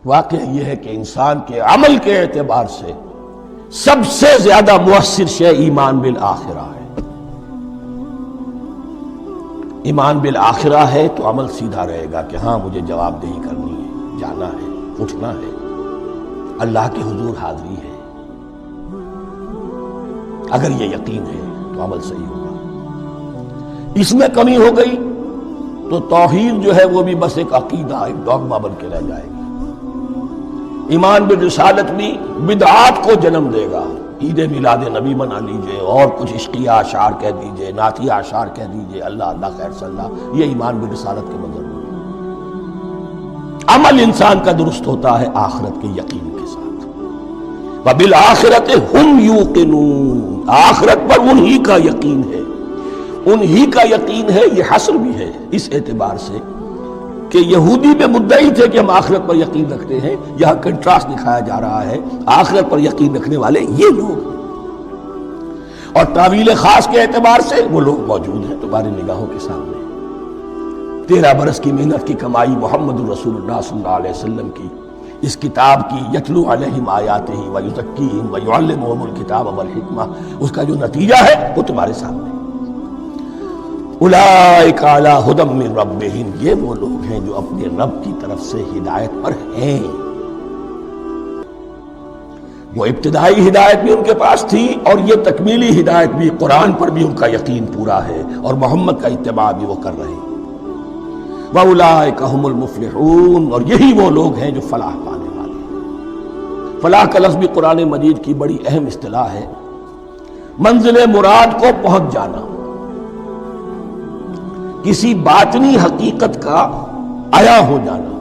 واقعہ یہ ہے کہ انسان کے عمل کے اعتبار سے سب سے زیادہ مؤثر شے ایمان بالآخرہ ہے۔ ایمان بالآخرہ ہے تو عمل سیدھا رہے گا کہ ہاں مجھے جواب دہی کرنی ہے، جانا ہے، اٹھنا ہے، اللہ کے حضور حاضری ہے۔ اگر یہ یقین ہے تو عمل صحیح ہوگا۔ اس میں کمی ہو گئی تو توحید جو ہے وہ بھی بس ایک عقیدہ، ایک ڈوگما بن کے رہ جائے گی۔ ایمان بالرسالت بھی بدعات کو جنم دے گا۔ عید میلاد نبی منا لیجئے اور کچھ عشقیہ اشعار کہہ دیجئے، نعتیہ اشعار کہہ دیجئے، اللہ اللہ خیر صلی اللہ، یہ ایمان بالرسالت کے منظر میں۔ عمل انسان کا درست ہوتا ہے آخرت کے یقین کے ساتھ۔ وَبِالْآخِرَةِ هُمْ يُوقِنُونَ، آخرت پر انہی کا یقین ہے، انہی کا یقین ہے۔ یہ حصر بھی ہے اس اعتبار سے کہ یہودی میں مدعی تھے کہ ہم آخرت پر یقین رکھتے ہیں، یہاں کنٹراسٹ دکھایا جا رہا ہے، آخرت پر یقین رکھنے والے یہ لوگ، اور تعویل خاص کے اعتبار سے وہ لوگ موجود ہیں تمہاری نگاہوں کے سامنے۔ 13 برس کی محنت کی کمائی محمد الرسول اللہ صلی اللہ علیہ وسلم کی اس کتاب کی، یتلو علیہم آیاتہ ویزکیہم ویعلمہم الکتاب والحکمہ، اس کا جو نتیجہ ہے وہ تمہارے سامنے۔ اولئک علی ھدی من ربہم، یہ وہ لوگ ہیں جو اپنے رب کی طرف سے ہدایت پر ہیں۔ وہ ابتدائی ہدایت بھی ان کے پاس تھی اور یہ تکمیلی ہدایت بھی، قرآن پر بھی ان کا یقین پورا ہے اور محمد کا اتباع بھی وہ کر رہے ہیں۔ وَأُولَٰئِكَ هُمُ الْمُفْلِحُونَ، اور یہی وہ لوگ ہیں جو فلاح پانے والے ہیں۔ فلاح کا لفظ بھی قرآن مجید کی بڑی اہم اصطلاح ہے، منزل مراد کو پہنچ جانا، کسی باطنی حقیقت کا عیاں ہو جانا۔